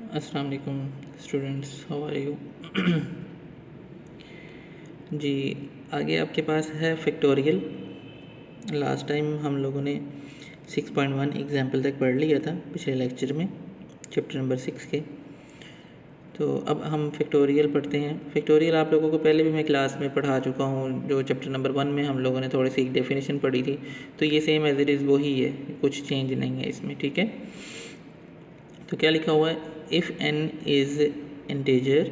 अस्सलाम वालेकुम students, how are you. जी, आगे आपके पास है फैक्टोरियल। लास्ट टाइम हम लोगों ने 6.1 एग्जाम्पल तक पढ़ लिया था पिछले लेक्चर में, चैप्टर नंबर 6 के। तो अब हम फैक्टोरियल पढ़ते हैं। फैक्टोरियल आप लोगों को पहले भी मैं क्लास में पढ़ा चुका हूँ, जो चैप्टर नंबर 1 में हम लोगों ने थोड़ी सी एक डेफिनेशन पढ़ी थी। तो ये सेम एज इट इज़ वही है, कुछ चेंज नहीं है इसमें, ठीक है। तो क्या लिखा हुआ है, if n is integer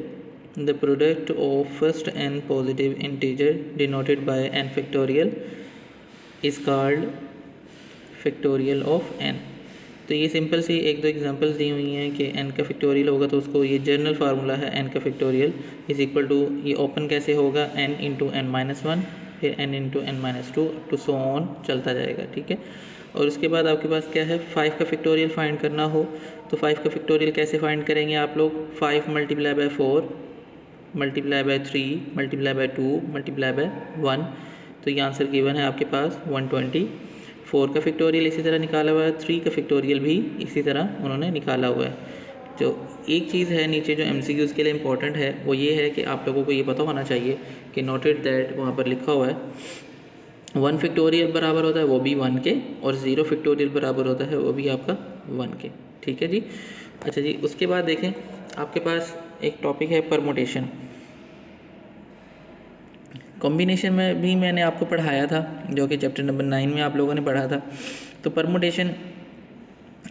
the product of first n positive integer denoted by n factorial is called factorial of n। तो ये सिंपल सी एक दो एग्जांपल्स दी हुई हैं कि n का फैक्टोरियल होगा तो उसको, ये जनरल फार्मूला है n का फैक्टोरियल इज़ इक्वल टू, ये ओपन कैसे होगा, n इंटू n-1, फिर n into n-2 up to so on चलता जाएगा, ठीक है। और उसके बाद आपके पास क्या है, 5 का फैक्टोरियल फाइंड करना हो तो 5 का फैक्टोरियल कैसे फाइंड करेंगे आप लोग, 5 multiply by 4 multiply by 3 multiply by 2 multiply by 1। तो ये आंसर गिवन है आपके पास 120। 4 का फैक्टोरियल इसी तरह निकाला हुआ है, 3 का फैक्टोरियल भी इसी तरह उन्होंने निकाला हुआ है। जो एक चीज़ है नीचे जो MCQs के लिए इम्पोर्टेंट है वो ये है कि आप लोगों को ये पता होना चाहिए कि नोटेड दैट वहाँ पर लिखा हुआ है 1 फैक्टोरियल बराबर होता है वो भी 1 के, और 0 फैक्टोरियल बराबर होता है वो भी आपका 1 के, ठीक है जी। अच्छा जी, उसके बाद देखें आपके पास एक टॉपिक है परमुटेशन। कॉम्बिनेशन में भी मैंने आपको पढ़ाया था, जो कि चैप्टर नंबर 9 में आप लोगों ने पढ़ा था। तो परमुटेशन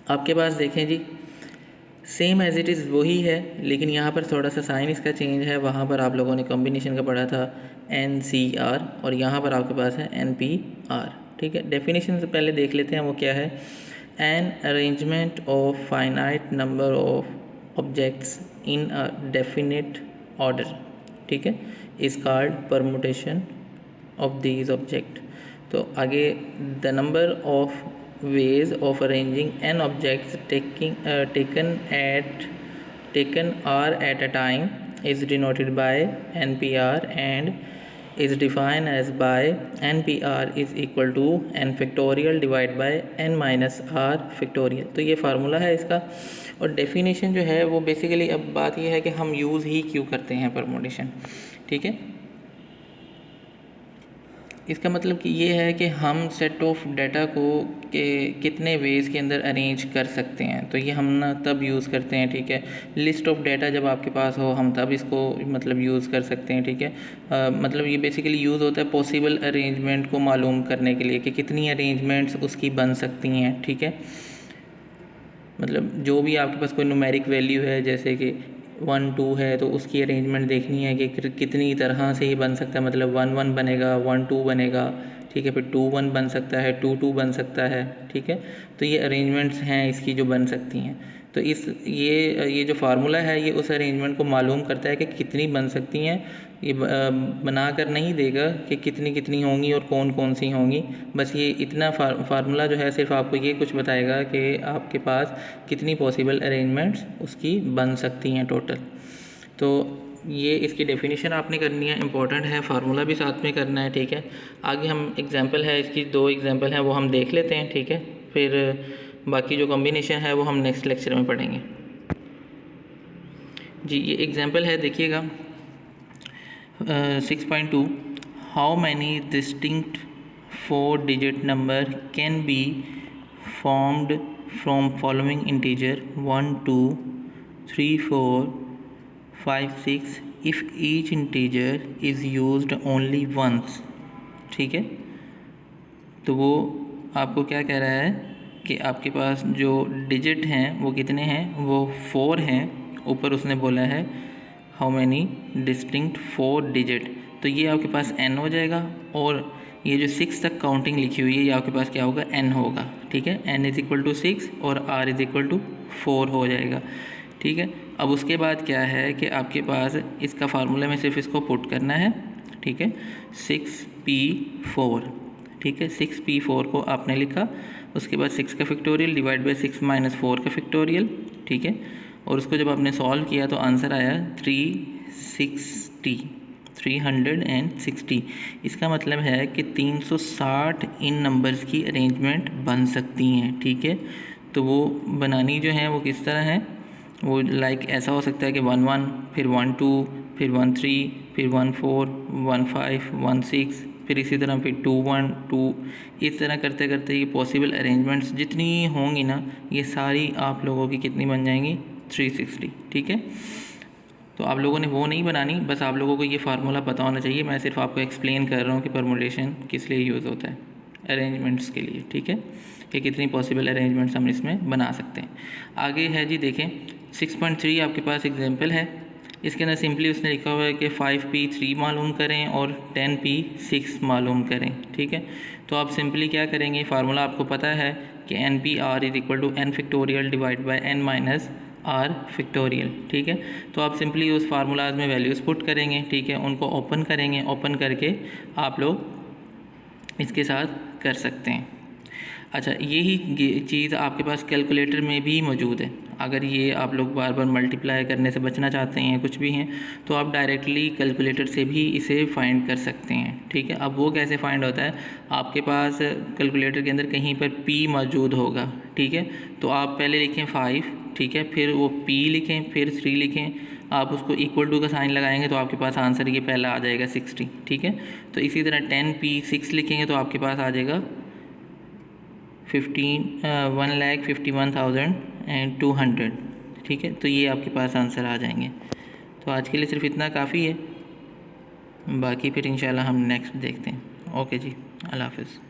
आपके पास देखें जी, सेम एज इट इज़ वही है, लेकिन यहाँ पर थोड़ा सा साइन इसका चेंज है। वहाँ पर आप लोगों ने कॉम्बिनेशन का पढ़ा था NCR, और यहाँ पर आपके पास है NPR, ठीक है। डेफिनेशन से पहले देख लेते हैं वो क्या है। An arrangement of finite number of objects in a definite order, ठीक है, is called permutation of these object. तो आगे, the number of ways of arranging n objects taken are at a time is denoted by NPR and is defined as by NPR is equal to n factorial divided by n minus r factorial। तो ये formula है इसका। और definition जो है वो basically, अब बात ये है कि हम यूज़ ही क्यों करते हैं परमुटेशन, ठीक है। इसका मतलब कि ये है कि हम सेट ऑफ डाटा को के कितने वेज़ के अंदर अरेंज कर सकते हैं। तो ये हम ना तब यूज़ करते हैं, ठीक है। लिस्ट ऑफ डाटा जब आपके पास हो हम तब इसको मतलब यूज़ कर सकते हैं, ठीक है। मतलब ये बेसिकली यूज़ होता है पॉसिबल अरेंजमेंट को मालूम करने के लिए कि कितनी अरेंजमेंट्स उसकी बन सकती हैं, ठीक है। मतलब जो भी आपके पास कोई न्यूमेरिक वैल्यू है, जैसे कि 1 2 है, तो उसकी अरेंजमेंट देखनी है कि कितनी तरह से ये बन सकता है। मतलब 1 1 बनेगा, 1 2 बनेगा, ठीक है, फिर 2 1 बन सकता है, 2 2 बन सकता है, ठीक है। तो ये अरेंजमेंट्स हैं इसकी जो बन सकती हैं। तो ये जो फार्मूला है ये उस अरेंजमेंट को मालूम करता है कि कितनी बन सकती हैं। ये बना कर नहीं देगा कि कितनी कितनी होंगी और कौन कौन सी होंगी। बस ये इतना फार्मूला जो है सिर्फ आपको ये कुछ बताएगा कि आपके पास कितनी पॉसिबल अरेंजमेंट्स उसकी बन सकती हैं टोटल। तो ये इसकी डेफिनेशन आपने करनी है, इंपॉर्टेंट है, फार्मूला भी साथ में करना है, ठीक है। आगे हम एग्जांपल है इसकी, 2 एग्जांपल हैं वो हम देख लेते हैं, ठीक है। फिर बाकी जो कॉम्बिनेशन है वो हम नेक्स्ट लेक्चर में पढ़ेंगे जी। ये एग्जांपल है, देखिएगा 6.2, how many distinct 4 digit number can be formed from following integer 1 2 3 4 5 6 if each integer is used only once, ठीक है। तो वो आपको क्या कह रहा है कि आपके पास जो डिजिट हैं वो कितने हैं, वो 4 हैं। ऊपर उसने बोला है हाउ मैनी डिस्टिंक्ट 4 डिजिट, तो ये आपके पास n हो जाएगा। और ये जो 6 तक काउंटिंग लिखी हुई है ये आपके पास क्या होगा, n होगा, ठीक है। n इज़ इक्वल टू 6 और r इज़ इक्वल टू 4 हो जाएगा, ठीक है। अब उसके बाद क्या है कि आपके पास इसका फार्मूला में सिर्फ इसको पुट करना है, ठीक है। 6p4, ठीक है, 6p4 को आपने लिखा। उसके बाद 6 का फैक्टोरियल डिवाइड बाय 6 माइनस 4 का फैक्टोरियल, ठीक है। और उसको जब आपने सॉल्व किया तो आंसर आया 360। इसका मतलब है कि 360 इन नंबर्स की अरेंजमेंट बन सकती हैं, ठीक है। तो वो बनानी जो है वो किस तरह है, वो लाइक ऐसा हो सकता है कि 1 1 फिर 1 2 फिर 1 3 फिर 1 4 1 5 1 6 फिर इसी तरह फिर 2 1 2, इस तरह करते करते ये पॉसिबल अरेंजमेंट्स जितनी होंगी ना, ये सारी आप लोगों की कितनी बन जाएंगी 360। ठीक है, तो आप लोगों ने वो नहीं बनानी, बस आप लोगों को ये फार्मूला पता होना चाहिए। मैं सिर्फ आपको एक्सप्लेन कर रहा हूँ कि परमुटेशन किस लिए यूज़ होता है, अरेंजमेंट्स के लिए। ठीक है, कि कितनी पॉसिबल अरेंजमेंट्स हम इसमें बना सकते हैं। आगे है जी, देखें 6.3 आपके पास एग्जांपल है। इसके अंदर सिंपली उसने लिखा हुआ है कि 5p 3 मालूम करें और 10p 6 मालूम करें। ठीक है, तो आप सिंपली क्या करेंगे, फार्मूला आपको पता है कि NP/r is equal to n factorial divide by n minus r factorial. ठीक है, तो आप सिंपली उस फार्मूलाज में वैल्यूज़ पुट करेंगे। ठीक है, उनको ओपन करेंगे, ओपन करके आप लोग इसके साथ कर सकते हैं। अच्छा, यही चीज़ आपके पास कैलकुलेटर में भी मौजूद है। अगर ये आप लोग बार बार मल्टीप्लाई करने से बचना चाहते हैं, कुछ भी हैं, तो आप डायरेक्टली कैलकुलेटर से भी इसे फाइंड कर सकते हैं। ठीक है, अब वो कैसे फाइंड होता है, आपके पास कैलकुलेटर के अंदर कहीं पर p मौजूद होगा। ठीक है, तो आप पहले लिखें 5, ठीक है, फिर वो p लिखें, फिर 3 लिखें, आप उसको इक्वल टू का साइन लगाएंगे तो आपके पास आंसर ये पहला आ जाएगा 60। ठीक है, तो इसी तरह 10p 6 लिखेंगे तो आपके पास आ जाएगा 1,51,200। ठीक है, तो ये आपके पास आंसर आ जाएंगे। तो आज के लिए सिर्फ इतना काफ़ी है, बाकी फिर इंशाल्लाह हम नेक्स्ट देखते हैं। ओके जी, अल्लाह हाफ़िज़।